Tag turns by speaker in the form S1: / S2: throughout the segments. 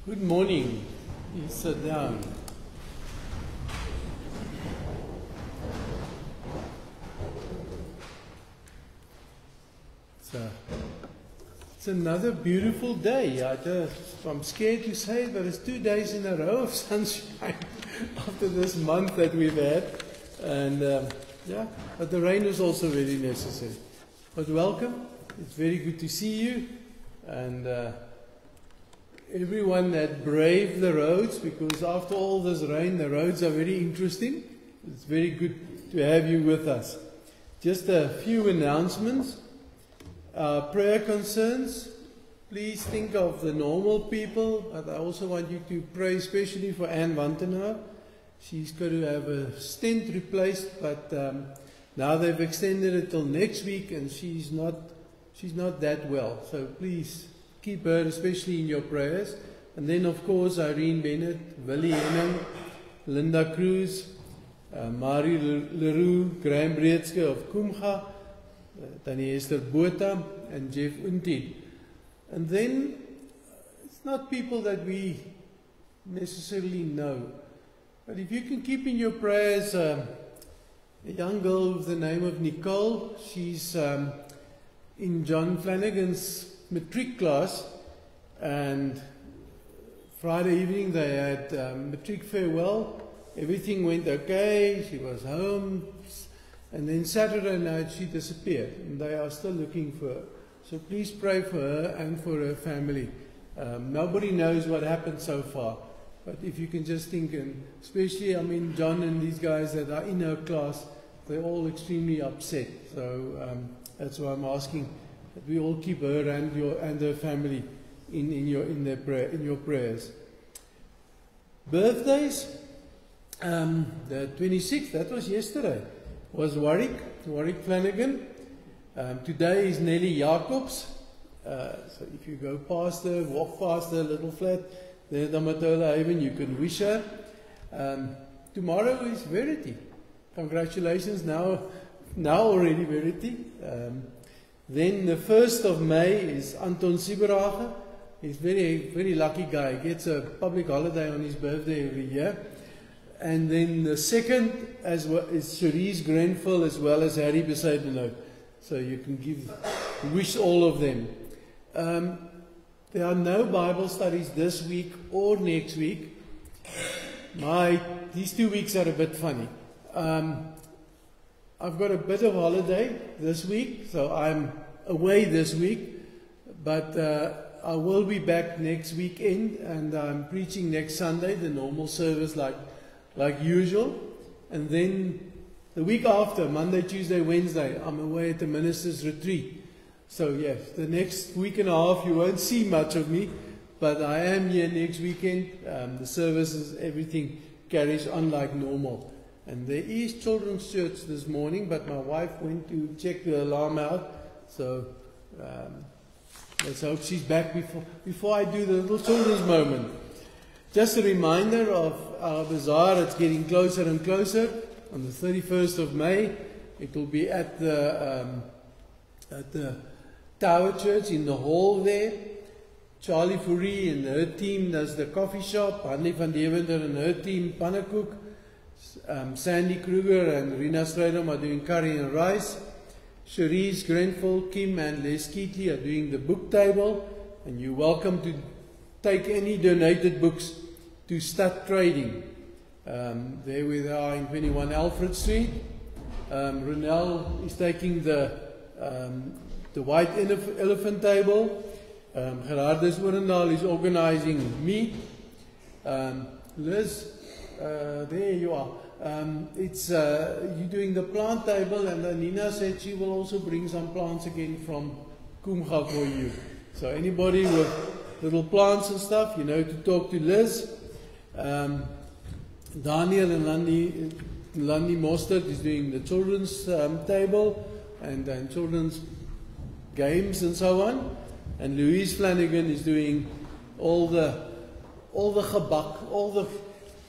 S1: Good morning. Please sit down. It's another beautiful day. I'm scared to say it, but it's 2 days in a row of sunshine after this month that we've had. And but the rain is also very necessary. But welcome. It's very good to see you. And everyone that braved the roads, because after all this rain, the roads are very interesting. It's very good to have you with us. Just a few announcements. Prayer concerns. Please think of the normal people, but I also want you to pray especially for Anne Wantenaar. She's going to have a stent replaced, but now they've extended it till next week, and she's not that well. So please keep her especially in your prayers. And then of course Irene Bennett, Willie Henning, Linda Cruz, Marie Leroux, Graham Breedske of Kumga, Tani Esther Botha, and Jeff Untid. And then it's not people that we necessarily know, but if you can keep in your prayers a young girl with the name of Nicole. She's in John Flanagan's matric class, and Friday evening they had matric farewell. Everything went okay, she was home, and then Saturday night she disappeared, and they are still looking for her. So please pray for her and for her family. Nobody knows what happened so far, but if you can just think, and especially John and these guys that are in her class, they're all extremely upset. So that's why I'm asking that we all keep her and her family in your prayers. Birthdays. The 26th, that was yesterday, was Warwick Flanagan. Today is Nelly Jacobs. So if you go past her, walk past her little flat there at Amatola Haven, you can wish her. Tomorrow is Verity. Congratulations, now already Verity. Then the 1st of May is Anton Sieberhagen. He's a very lucky guy. He gets a public holiday on his birthday every year. And then the 2nd as well is Cherise Grenfell as well as Harry Besaidenow. So you can wish all of them. There are no Bible studies this week or next week. These 2 weeks are a bit funny. I've got a bit of holiday this week, so I'm away this week. But I will be back next weekend, and I'm preaching next Sunday, the normal service like usual. And then the week after, Monday, Tuesday, Wednesday, I'm away at the Ministers' Retreat. So yes, the next week and a half you won't see much of me, but I am here next weekend. The services, everything carries on like normal. And there is children's church this morning, but my wife went to check the alarm out. So let's hope she's back before I do the little children's moment. Just a reminder of our bazaar. It's getting closer and closer. On the 31st of May, it will be at the Tower Church in the hall there. Charlie Fourie and her team does the coffee shop. Hanlie van Deventer and her team, Pannekoek. Sandy Kruger and Rina Strydom are doing curry and rice. Cherise Grenfell, Kim and Les Keatley are doing the book table. And you're welcome to take any donated books to Stad Trading. There we are in 21 Alfred Street. Ronel is taking the white elephant table. Gerardus Orendal is organizing meat. Liz, there you are. You're doing the plant table, and Nina said she will also bring some plants again from Kumga for you. So anybody with little plants and stuff, you know to talk to Liz. Daniel and Landi Mostert is doing the children's table and children's games and so on. And Louise Flanagan is doing all the gebak, all the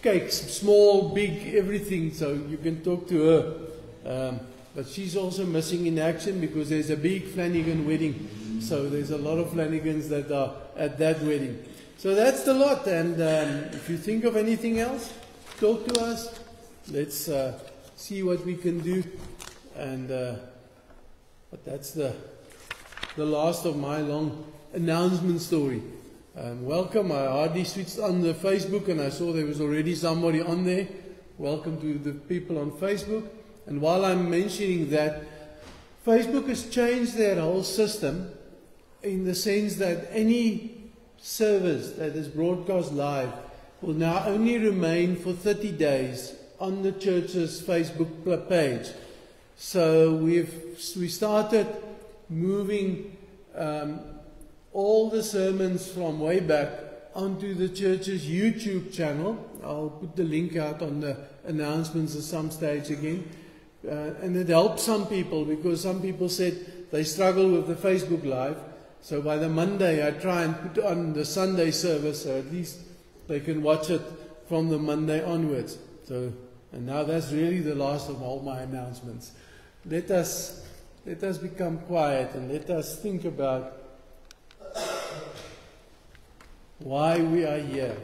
S1: cakes, small, big, everything. So you can talk to her. But she's also missing in action because there's a big Flanagan wedding. So there's a lot of Flanagans that are at that wedding. So that's the lot. And if you think of anything else, talk to us. Let's see what we can do. And but that's the last of my long announcement story. Welcome. I hardly switched on the Facebook and I saw there was already somebody on there. Welcome to the people on Facebook. And while I'm mentioning that, Facebook has changed their whole system in the sense that any service that is broadcast live will now only remain for 30 days on the church's Facebook page. So we started moving all the sermons from way back onto the church's YouTube channel. I'll put the link out on the announcements at some stage again. And it helped some people because some people said they struggle with the Facebook Live. So by the Monday I try and put on the Sunday service so at least they can watch it from the Monday onwards. So, and now that's really the last of all my announcements. Let us become quiet and let us think about why we are here.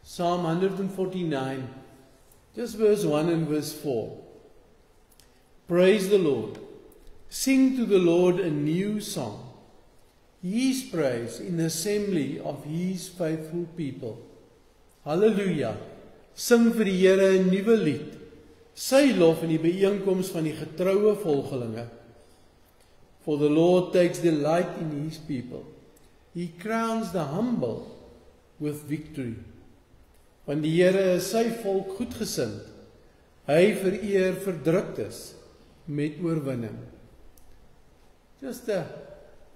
S1: Psalm 149, just verse 1 and verse 4. Praise the Lord. Sing to the Lord a new song. His praise in the assembly of His faithful people. Hallelujah. Sing vir die Here 'n nuwe lied. Sy lof in die byeenkoms van die getroue volgelinge. For the Lord takes delight in His people. He crowns the humble with victory. Want die Here is sy volk goedgesind. Hy vereer verdruktes met oorwinning. Just a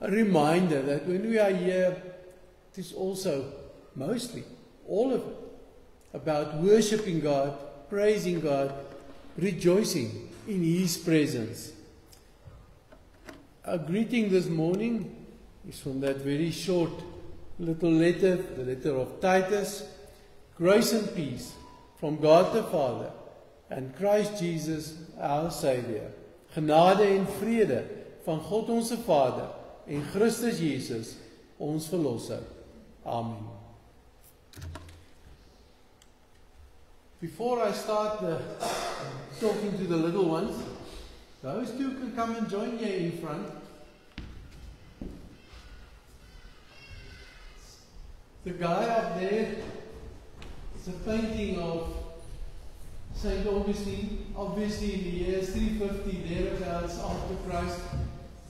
S1: reminder that when we are here, it is also mostly, all of it, about worshiping God, praising God, rejoicing in His presence. Our greeting this morning is from that very short little letter, the letter of Titus. Grace and peace from God the Father and Christ Jesus our Savior. Genade en vrede van God onze Vader en Christus Jesus ons Verlosser. Amen. Before I start talking to the little ones, those two can come and join here in front. The guy up there, it's a painting of St. Augustine, obviously in the years 350 thereabouts after Christ.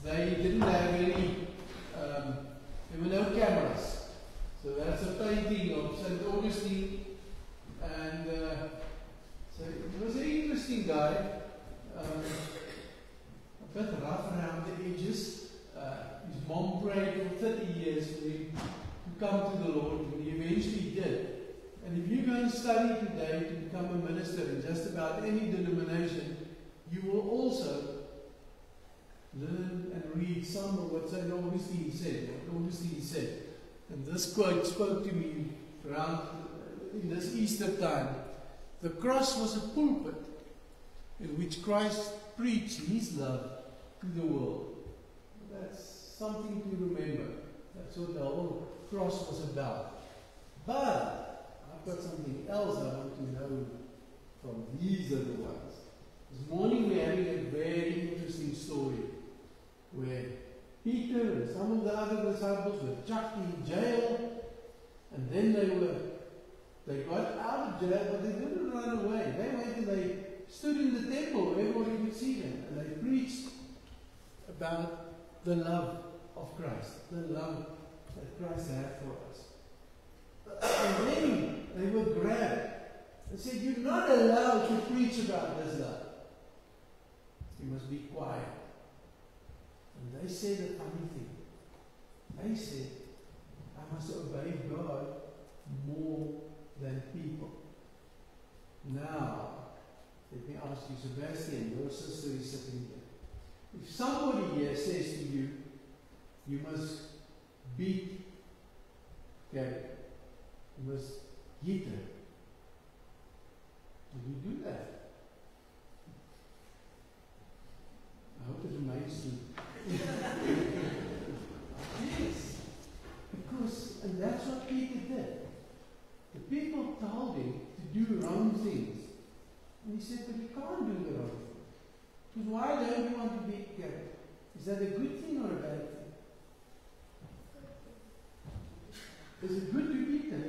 S1: They didn't have any, there were no cameras. So that's a painting of St. Augustine. And so it was an interesting guy, a bit rough around the edges. His mom prayed for 30 years for him to come to the Lord, and he eventually did. And if you go and study today to become a minister in just about any denomination, you will also learn and read some of what St. Augustine said. And this quote spoke to me around in this Easter time. The cross was a pulpit in which Christ preached His love to the world. That's something to remember. That's what the whole cross was about. But I've got something else I want to know from these little ones. This morning we're having a very interesting story where Peter and some of the other disciples were chucked in jail, and then they got out of jail, but they didn't run away. They went and they stood in the temple where everybody could see them, and they preached about the love of Christ, the love that Christ had for us. And then they were grabbed and said, "You're not allowed to preach about this love. You must be quiet." And they said a funny thing. They said, "I must obey God more than people." Now, let me ask you, Sebastian, your sister is sitting here. If somebody here says to you, "You must beat Gary, you must hit her," will you do that? I hope it remains true. Yes, because, and that's what that a good thing or a bad thing? Is it good to eat them?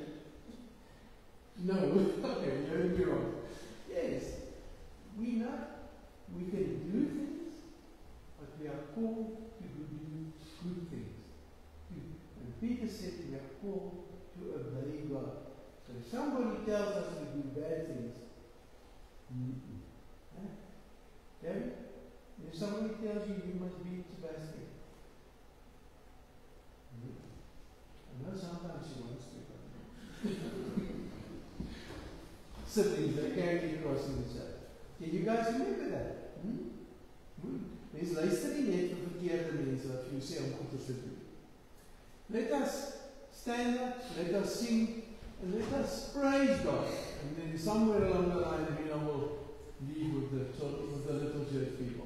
S1: No. Okay, you heard me wrong. Yes. We know we can do things, but we are called to do good things. And Peter said we are called to obey God. So if somebody tells us to do bad things, okay? If somebody tells you must beat Sebastian, I know sometimes she wants to. Siblings, they carry across in each other. Can you guys remember that? Mens luister nie net vir verkeerde mense wat vir jou sê om goed te doen. Let us stand up, let us sing, and let us praise God. And then somewhere along the line, we'll leave with the little church people.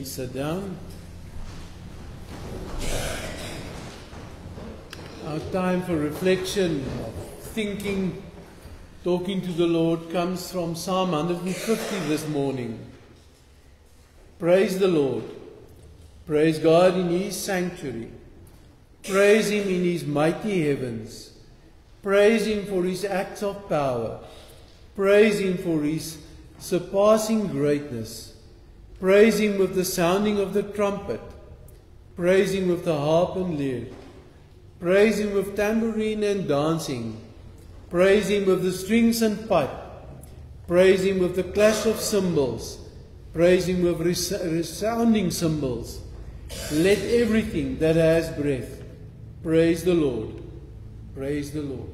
S1: Sit down. Our time for reflection, thinking, talking to the Lord comes from Psalm 150 this morning. Praise the Lord. Praise God in His sanctuary. Praise Him in His mighty heavens. Praise Him for His acts of power. Praise Him for His surpassing greatness. Praise Him with the sounding of the trumpet. Praise Him with the harp and lyre. Praise Him with tambourine and dancing. Praise Him with the strings and pipe. Praise Him with the clash of cymbals. Praise Him with resounding cymbals. Let everything that has breath praise the Lord. Praise the Lord.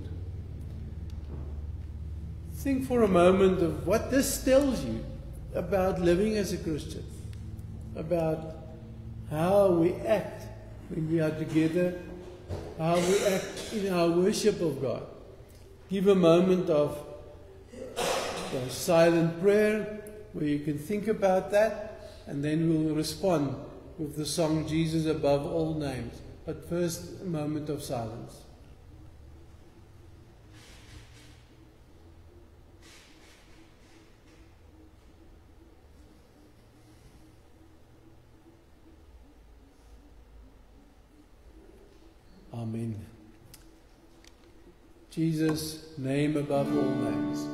S1: Think for a moment of what this tells you about living as a Christian, about how we act when we are together, how we act in our worship of God. Give a moment of silent prayer where you can think about that, and then we'll respond with the song Jesus Above All Names. But first, a moment of silence. Amen. Jesus, name above all names.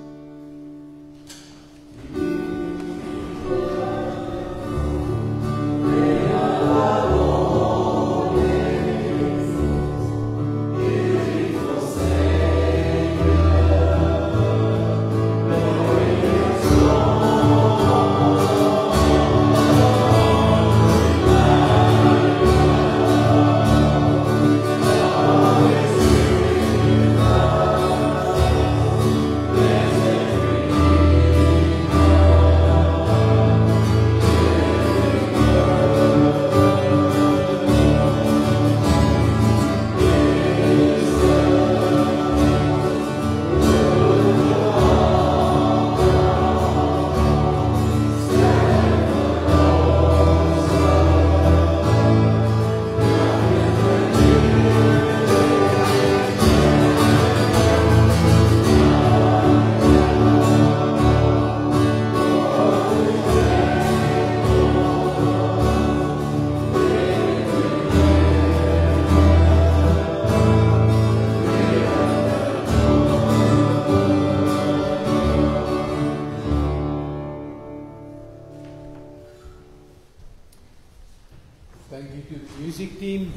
S1: Thank you to the music team.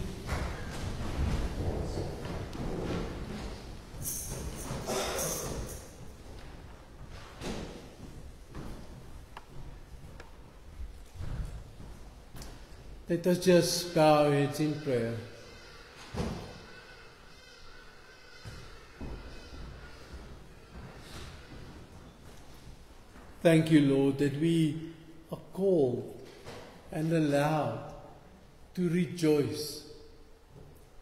S1: Let us just bow our heads in prayer. Thank you, Lord, that we are called and allowed to rejoice,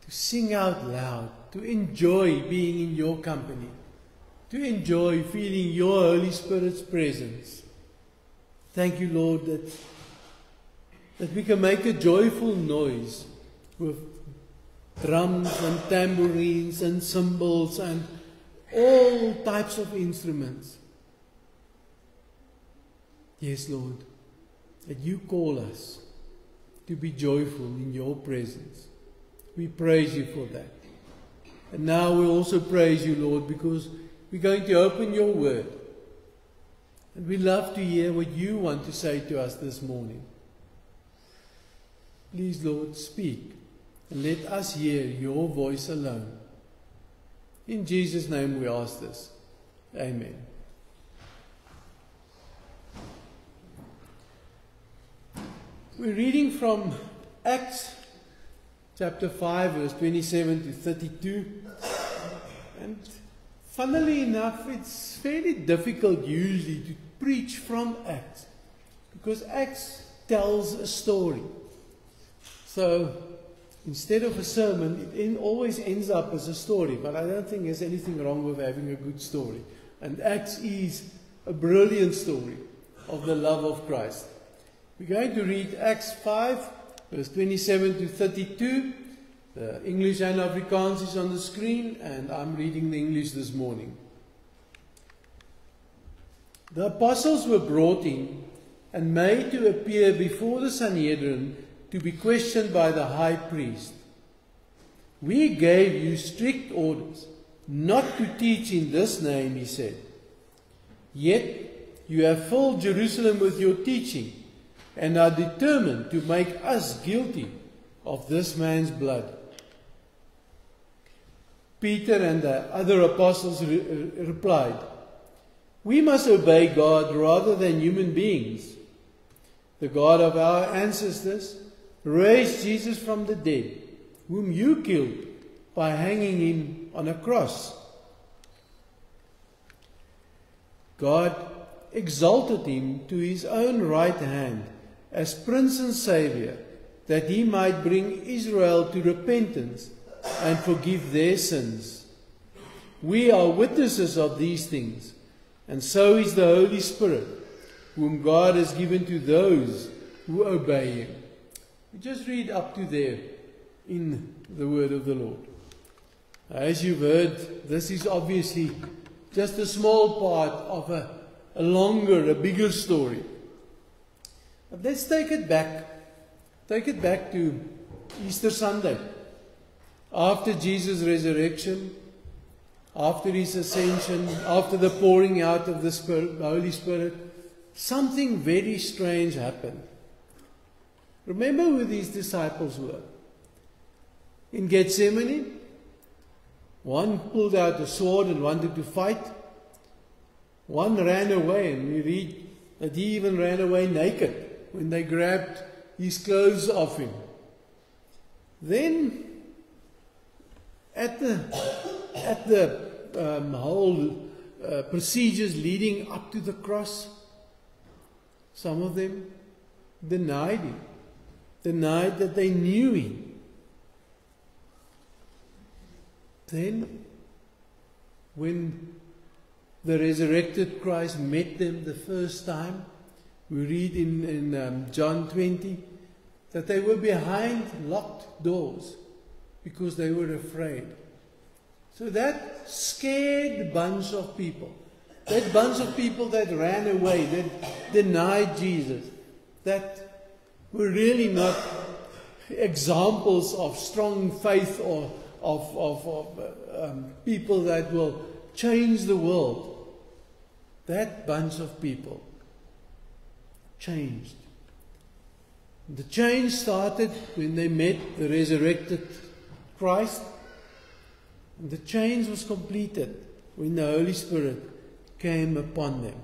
S1: to sing out loud, to enjoy being in your company, to enjoy feeling your Holy Spirit's presence. Thank you, Lord, that we can make a joyful noise with drums and tambourines and cymbals and all types of instruments. Yes, Lord, that you call us to be joyful in your presence. We praise you for that. And now we also praise you, Lord, because we're going to open your word. And we love to hear what you want to say to us this morning. Please, Lord, speak and let us hear your voice alone. In Jesus' name we ask this. Amen. We're reading from Acts chapter 5, verse 27 to 32. And funnily enough, it's fairly difficult usually to preach from Acts, because Acts tells a story. So instead of a sermon, it always ends up as a story. But I don't think there's anything wrong with having a good story. And Acts is a brilliant story of the love of Christ. We're going to read Acts 5, verse 27 to 32. The English and Afrikaans is on the screen, and I'm reading the English this morning. The apostles were brought in and made to appear before the Sanhedrin to be questioned by the high priest. We gave you strict orders not to teach in this name, he said. Yet you have filled Jerusalem with your teaching and are determined to make us guilty of this man's blood. Peter and the other apostles replied, we must obey God rather than human beings. The God of our ancestors raised Jesus from the dead, whom you killed by hanging him on a cross. God exalted him to his own right hand as Prince and Savior, that he might bring Israel to repentance and forgive their sins. We are witnesses of these things, and so is the Holy Spirit, whom God has given to those who obey him. We just read up to there in the word of the Lord. As you've heard, this is obviously just a small part of a longer, a bigger story. But let's take it back. Take it back to Easter Sunday. After Jesus' resurrection, after his ascension, after the pouring out of the Spirit, the Holy Spirit, something very strange happened. Remember who these disciples were? In Gethsemane, one pulled out a sword and wanted to fight. One ran away, and we read that he even ran away naked when they grabbed his clothes off him. Then, at the whole procedures leading up to the cross, some of them denied him, denied that they knew him. Then, when the resurrected Christ met them the first time, we read in John 20 that they were behind locked doors because they were afraid. So that scared bunch of people, that bunch of people that ran away, that denied Jesus, that were really not examples of strong faith or of people that will change the world. That bunch of people changed. The change started when they met the resurrected Christ. And the change was completed when the Holy Spirit came upon them.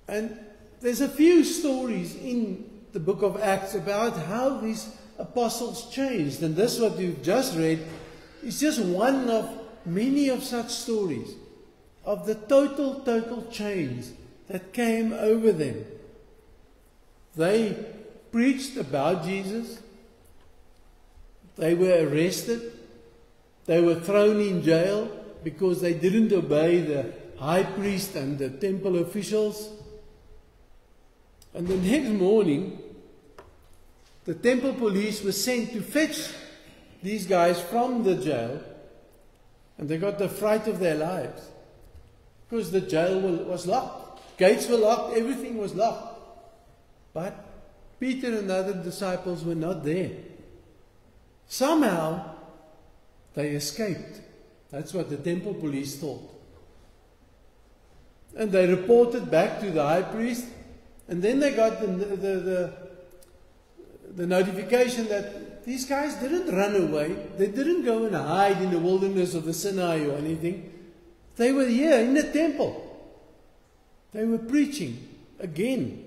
S1: And there's a few stories in the book of Acts about how these apostles changed. And this, what you've just read, is just one of many of such stories of the total change that came over them. They preached about Jesus. They were arrested. They were thrown in jail because they didn't obey the high priest and the temple officials. And the next morning, the temple police were sent to fetch these guys from the jail, and they got the fright of their lives because the jail was locked. Gates were locked, everything was locked. But Peter and the other disciples were not there. Somehow, they escaped. That's what the temple police thought. And they reported back to the high priest, and then they got the notification that these guys didn't run away. They didn't go and hide in the wilderness of the Sinai or anything. They were here in the temple. They were preaching again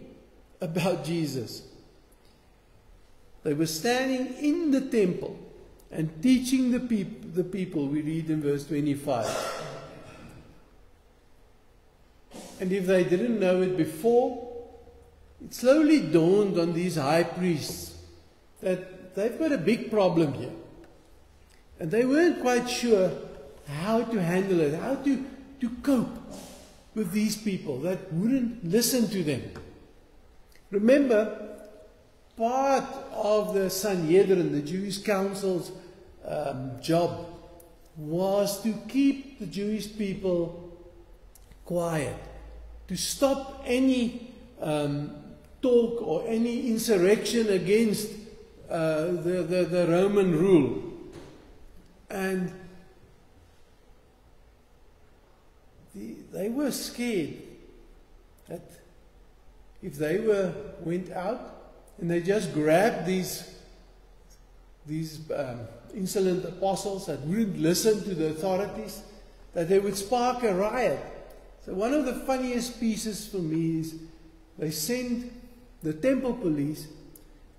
S1: about Jesus. They were standing in the temple and teaching the people, we read in verse 25. And if they didn't know it before, it slowly dawned on these high priests that they've got a big problem here. And they weren't quite sure how to handle it, how to cope with these people that wouldn't listen to them. Remember, part of the Sanhedrin, the Jewish council's job, was to keep the Jewish people quiet, to stop any talk or any insurrection against the Roman rule. And they were scared that if they went out and they just grabbed these insolent apostles that wouldn't listen to the authorities, that they would spark a riot. So one of the funniest pieces for me is they send the temple police,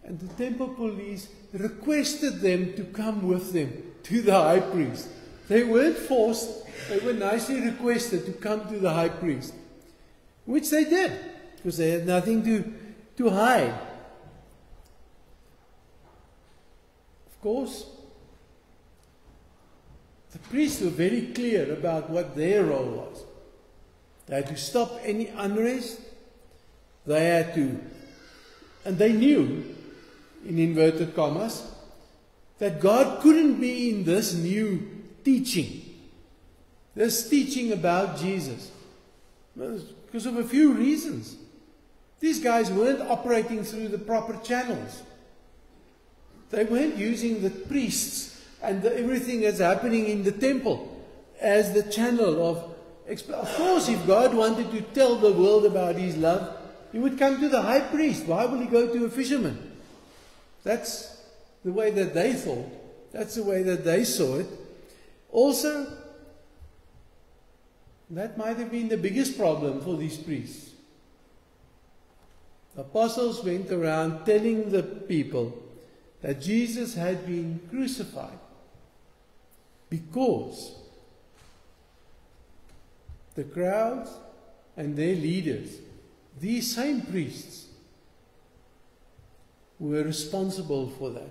S1: and the temple police requested them to come with them to the high priest. They weren't forced, they were nicely requested to come to the high priest, which they did, because they had nothing to hide. Of course, the priests were very clear about what their role was. They had to stop any unrest. They had to, and they knew, in inverted commas, that God couldn't be in this new teaching. This teaching about Jesus. Because of a few reasons. These guys weren't operating through the proper channels. They weren't using the priests and everything that's happening in the temple as the channel of... Of course, if God wanted to tell the world about His love, He would come to the high priest. Why will He go to a fisherman? That's the way that they thought. That's the way that they saw it. Also, that might have been the biggest problem for these priests. The apostles went around telling the people that Jesus had been crucified because the crowds and their leaders, these same priests, were responsible for that.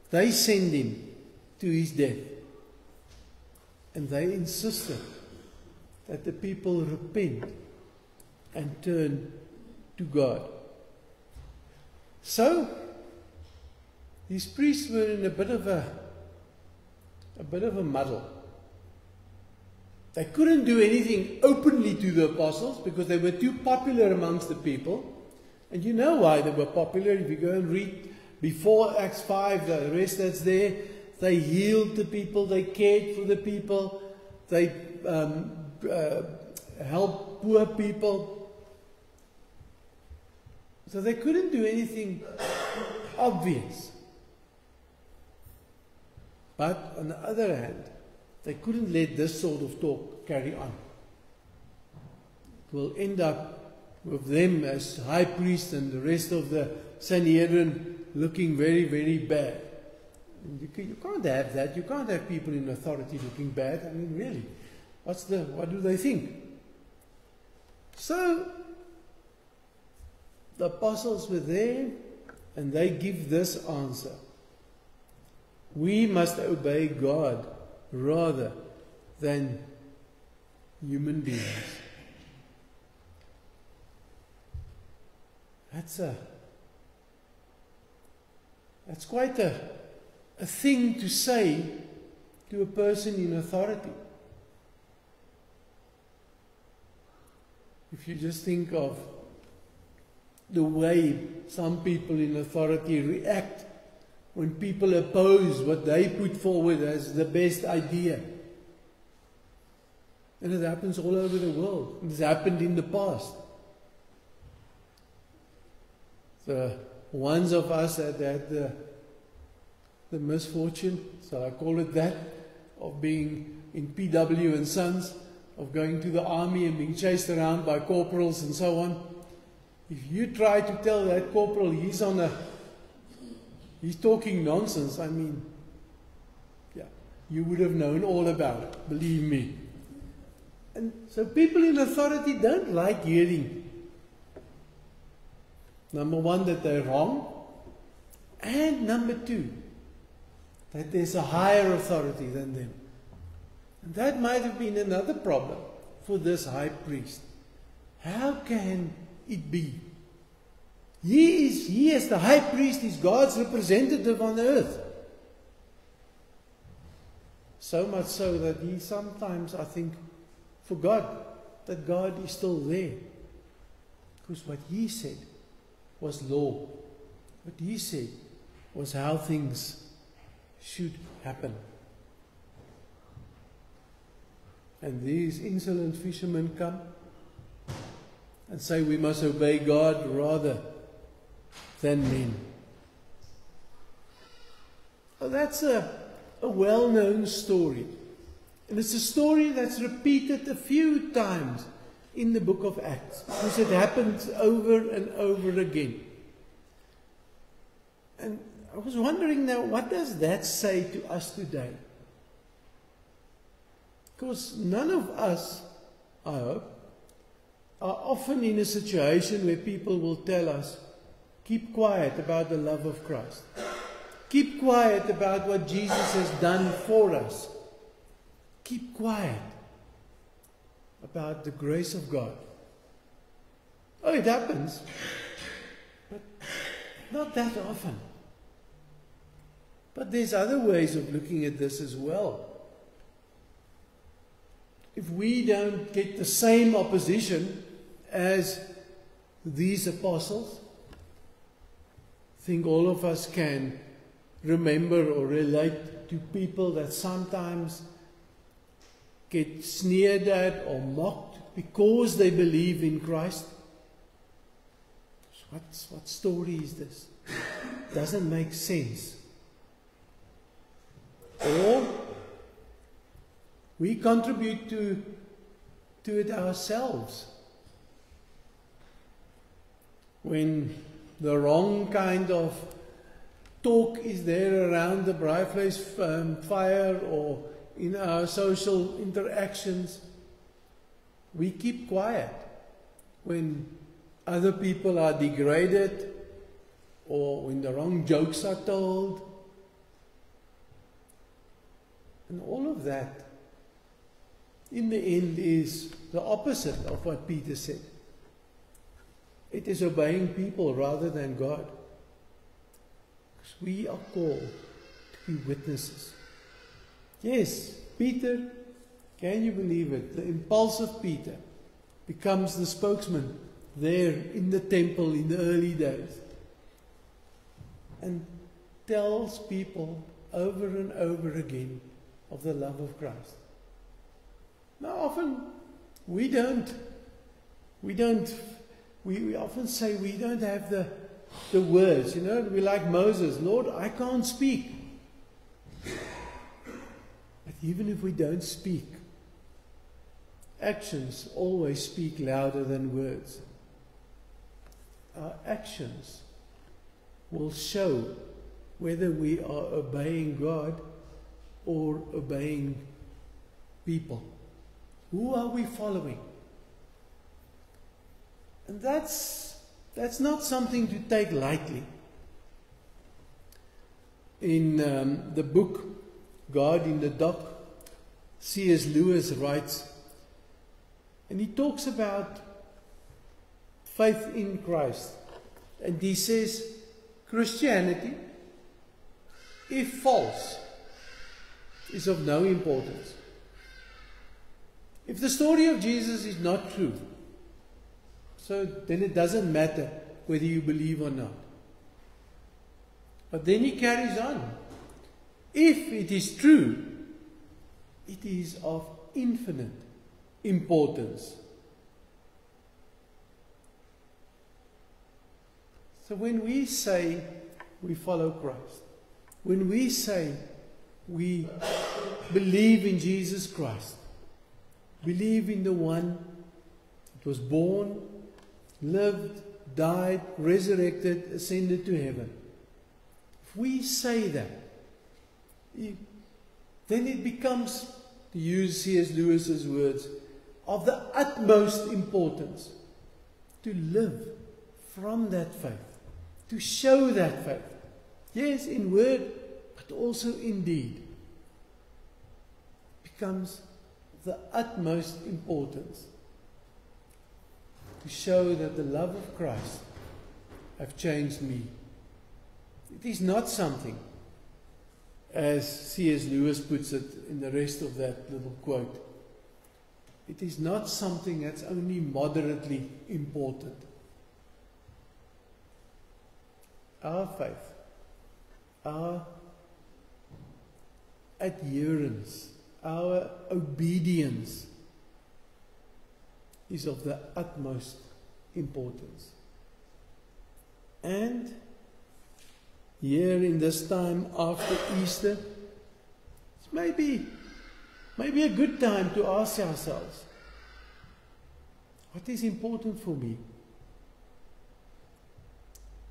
S1: They sent Him to His death. And they insisted that the people repent and turn to God. So, these priests were in a bit of a muddle. They couldn't do anything openly to the apostles because they were too popular amongst the people. And you know why they were popular. If you go and read before Acts 5, the rest that's there, they healed the people, they cared for the people, they helped poor people. So they couldn't do anything obvious. But on the other hand, they couldn't let this sort of talk carry on. It will end up with them as high priest and the rest of the Sanhedrin looking very, very bad. You can't have that. You can't have people in authority looking bad. I mean, really, what do they think? So, the apostles were there and they give this answer. We must obey God rather than human beings. That's quite a thing to say to a person in authority. If you just think of the way some people in authority react when people oppose what they put forward as the best idea. And it happens all over the world. It's happened in the past. The ones of us that had the misfortune, so I call it that, of being in PW and Sons, of going to the army and being chased around by corporals and so on. If you try to tell that corporal he's talking nonsense, I mean, yeah, you would have known all about it, believe me. And so people in authority don't like hearing, number one, that they're wrong, and number two, that there's a higher authority than them. And that might have been another problem for this high priest. How can it be? He as the high priest is God's representative on earth. So much so that he sometimes, I think, forgot that God is still there. Because what he said was law. What he said was how things should happen. And these insolent fishermen come and say we must obey God rather than men. Well, that's a well-known story. And it's a story that's repeated a few times in the book of Acts, because it happens over and over again. And I was wondering now, what does that say to us today? Because none of us, I hope, are often in a situation where people will tell us, keep quiet about the love of Christ. Keep quiet about what Jesus has done for us. Keep quiet about the grace of God. Oh, it happens, but not that often. But there's other ways of looking at this as well. If we don't get the same opposition as these apostles, I think all of us can remember or relate to people that sometimes get sneered at or mocked because they believe in Christ. What story is this? Doesn't make sense. Or we contribute to it ourselves. When the wrong kind of talk is there around the Braaivleis fire or in our social interactions, we keep quiet. When other people are degraded or when the wrong jokes are told. And all of that, in the end, is the opposite of what Peter said. It is obeying people rather than God. Because we are called to be witnesses. Yes, Peter, can you believe it? The impulsive Peter becomes the spokesman there in the temple in the early days and tells people over and over again of the love of Christ. Now often we often say we don't have the words, we like Moses, Lord, I can't speak. But even if we don't speak, actions always speak louder than words. Our actions will show whether we are obeying God or obeying people. Who are we following? And that's not something to take lightly. In the book God in the Dock, C.S. Lewis writes, and he talks about faith in Christ. And he says, Christianity, if false, is of no importance. If the story of Jesus is not true, so then it doesn't matter whether you believe or not. But then he carries on. If it is true, it is of infinite importance. So when we say we follow Christ, when we say we believe in Jesus Christ, believe in the one that was born, lived, died, resurrected, ascended to heaven. If we say that, then it becomes, to use C.S. Lewis's words, of the utmost importance to live from that faith, to show that faith. Yes, in word, but also in deed. Becomes the utmost importance to show that the love of Christ have changed me. It is not something, as C.S. Lewis puts it in the rest of that little quote, it is not something that's only moderately important. Our faith, our adherence, our obedience is of the utmost importance. And here in this time after Easter, it's maybe a good time to ask ourselves, what is important for me?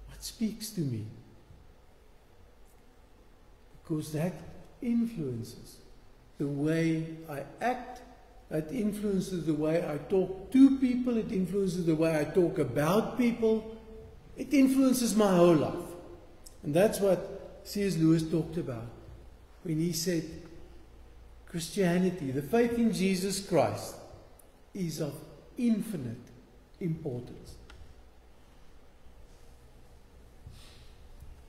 S1: What speaks to me? Because that influences the way I act, that influences the way I talk to people, it influences the way I talk about people, it influences my whole life. And that's what C.S. Lewis talked about when he said, Christianity, the faith in Jesus Christ, is of infinite importance.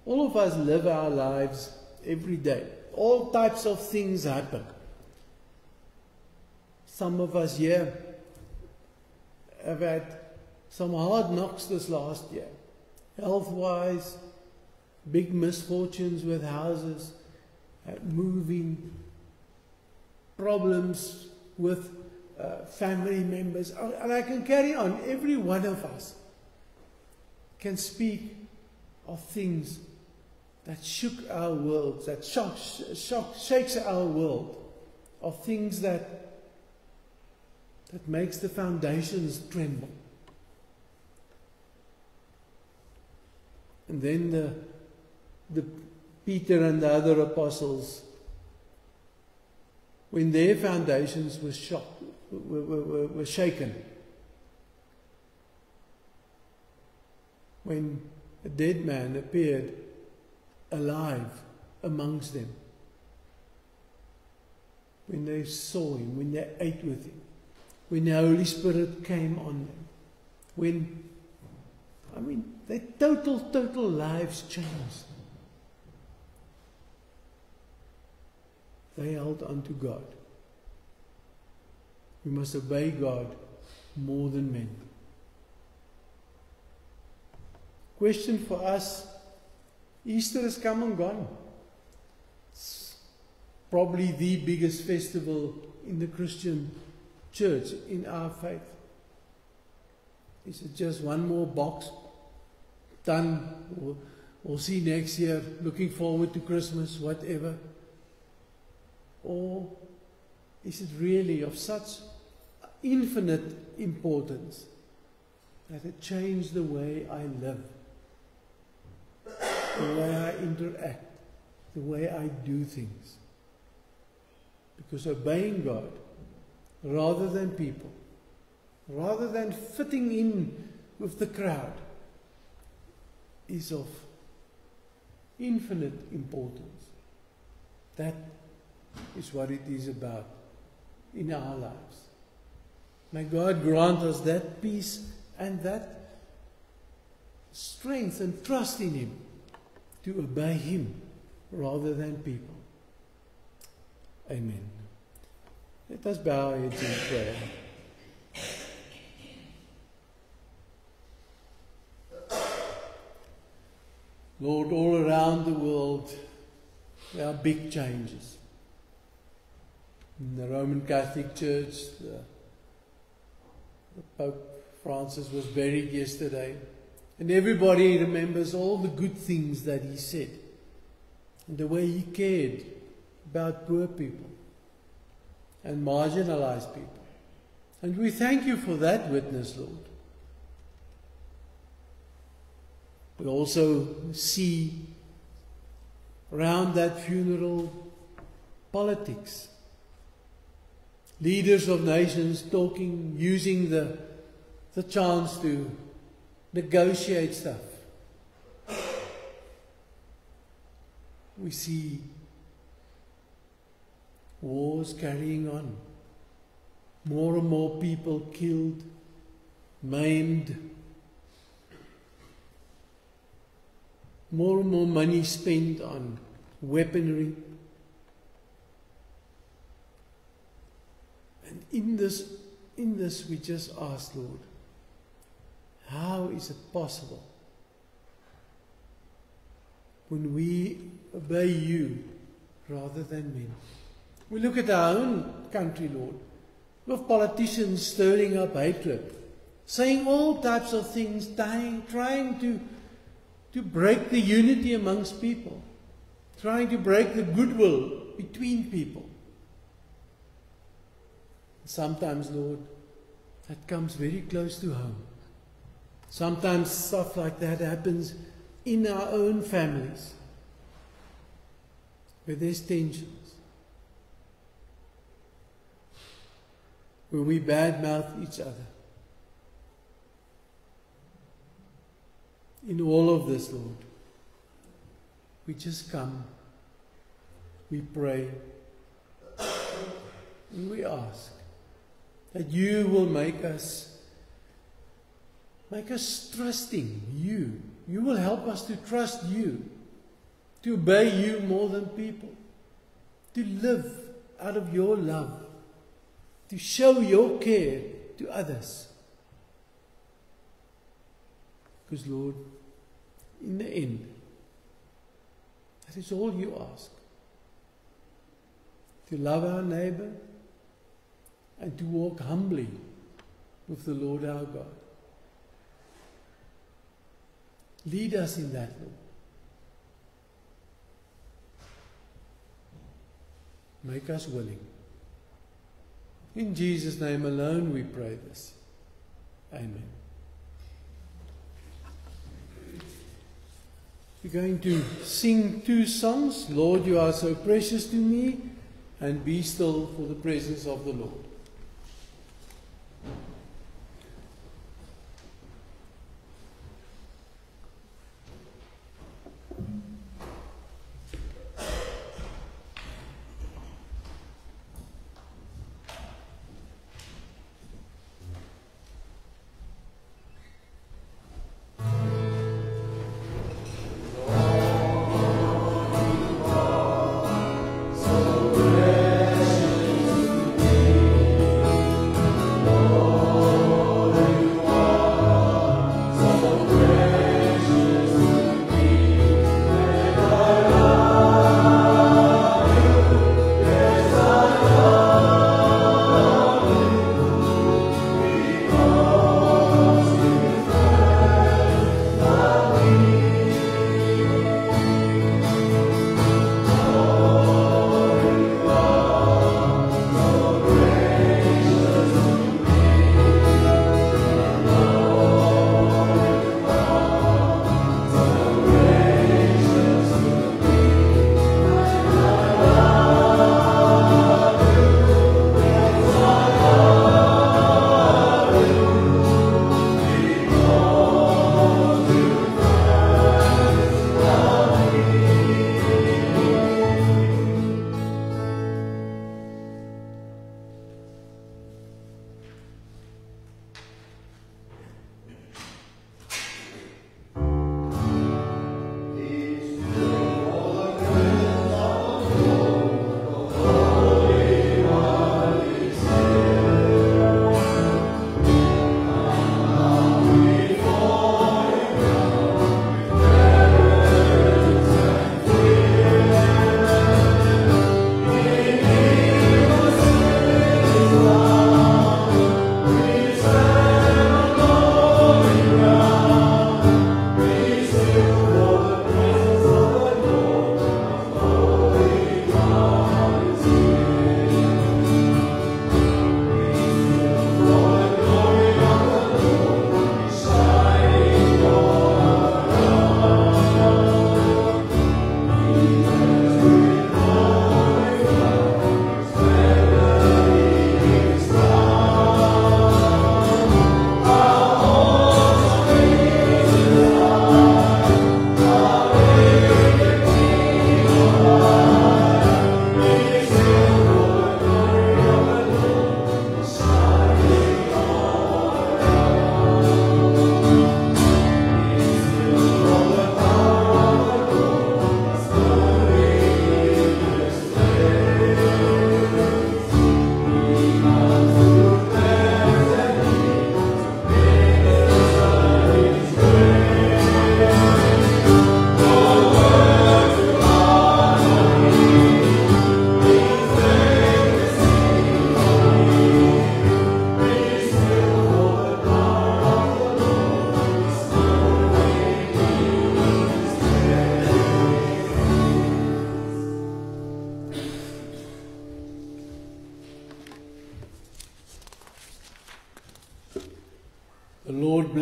S1: All of us live our lives every day. All types of things happen. Some of us here have had some hard knocks this last year. Health-wise, big misfortunes with houses, moving, problems with family members. And I can carry on. Every one of us can speak of things that shook our world, that shakes our world, of things that makes the foundations tremble. And then the Peter and the other apostles, when their foundations were shocked, were shaken, when a dead man appeared alive amongst them, when they saw him, when they ate with him, when the Holy Spirit came on them, their total lives changed. They held on to God. We must obey God more than men. Question for us, Easter has come and gone. It's probably the biggest festival in the Christian church, in our faith. Is it just one more box? Done. We'll see next year. Looking forward to Christmas, whatever. Or is it really of such infinite importance that it changed the way I live, the way I interact, the way I do things? Because obeying God, rather than people, rather than fitting in with the crowd, is of infinite importance. That is what it is about in our lives. May God grant us that peace and that strength and trust in Him to obey Him rather than people. Amen. Let us bow our heads in prayer. Lord, all around the world there are big changes. In the Roman Catholic Church, the Pope Francis was buried yesterday, and everybody remembers all the good things that he said and the way he cared about poor people and marginalized people. And we thank you for that witness, Lord. We also see around that funeral politics. Leaders of nations talking, using the chance to negotiate stuff. We see wars carrying on. More and more people killed, maimed. More and more money spent on weaponry. And in this we just ask, Lord, how is it possible when we obey you rather than men? We look at our own country, Lord, with politicians stirring up hatred, saying all types of things, trying to break the unity amongst people, trying to break the goodwill between people. Sometimes, Lord, that comes very close to home. Sometimes stuff like that happens in our own families, where there's tensions, where we badmouth each other. In all of this, Lord, we just come, we pray, and we ask that you will make us trusting you. You will help us to trust you, to obey you more than people, to live out of your love, to show your care to others. Because, Lord, in the end, that is all you ask. To love our neighbor and to walk humbly with the Lord our God. Lead us in that, Lord. Make us willing. In Jesus' name alone we pray this. Amen. We're going to sing 2 songs. Lord, you are so precious to me, and Be Still for the presence of the Lord.
S2: So precious to me.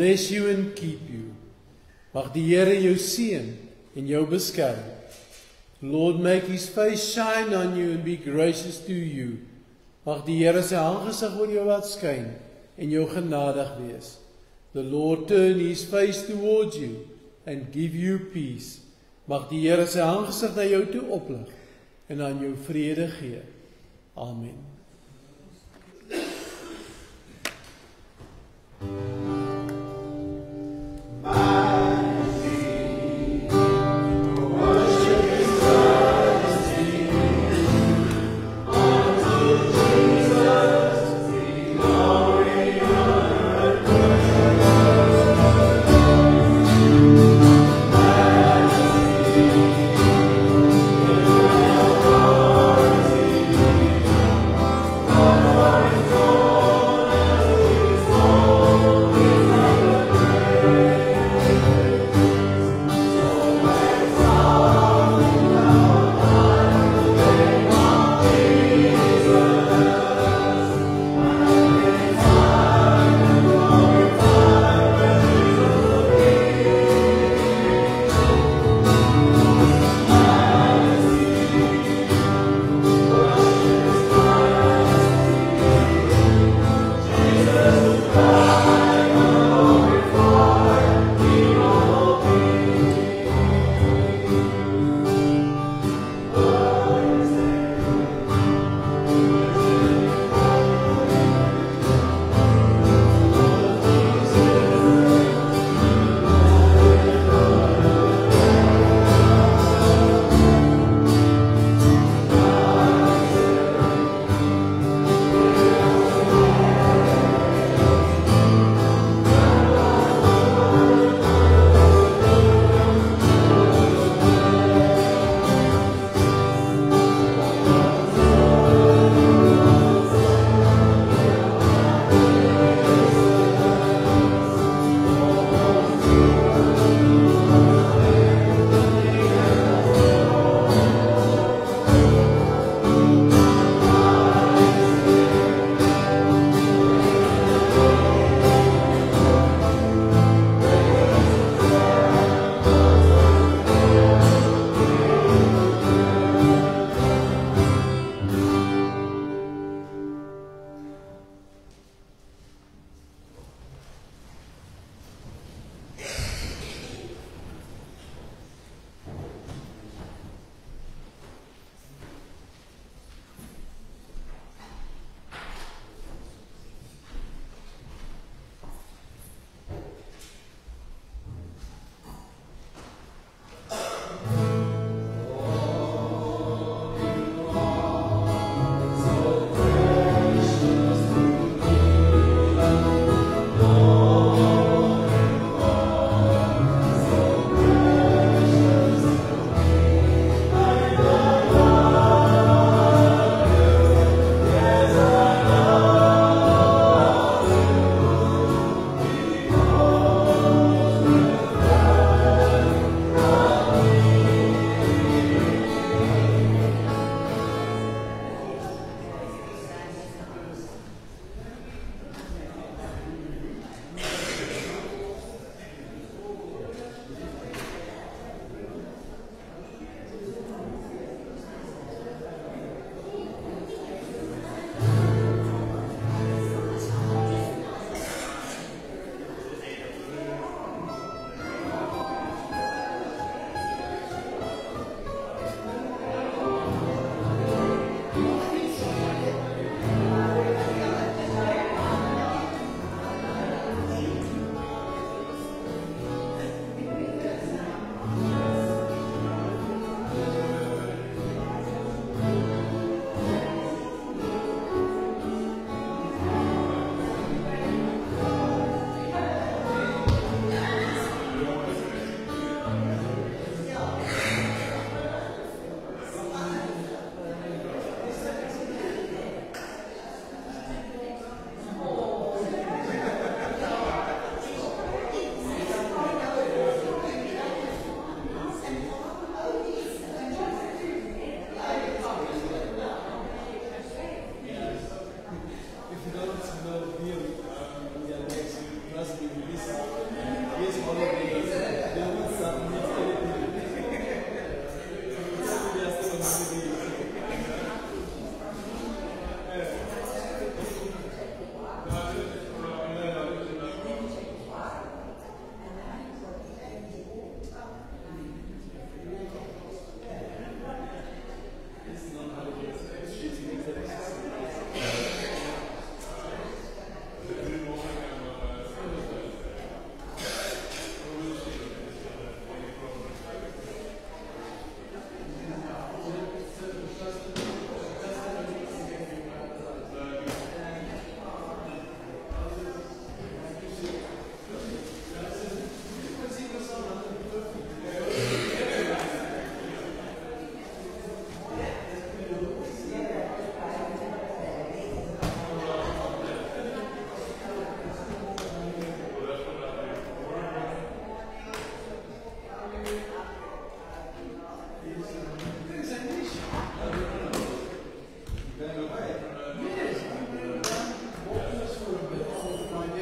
S1: bless you and keep you. Mag die Here jou seën en jou beskerm. Lord, make his face shine on you and be gracious to you. Mag die Here sy aangesig oor jou laat skyn en jou genadig wees. The Lord turn his face towards you and give you peace. Mag die Here sy aangesig na jou toe oplig en aan jou vrede gee. Amen.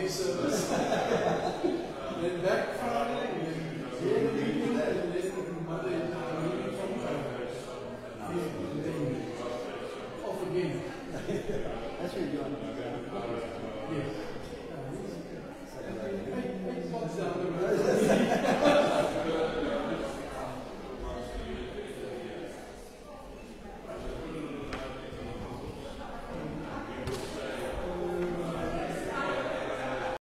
S1: Sunday service. Then back Friday, and then here the weekend, and then Monday meeting from home. And then off again.
S2: That's what you're doing.
S1: Yes.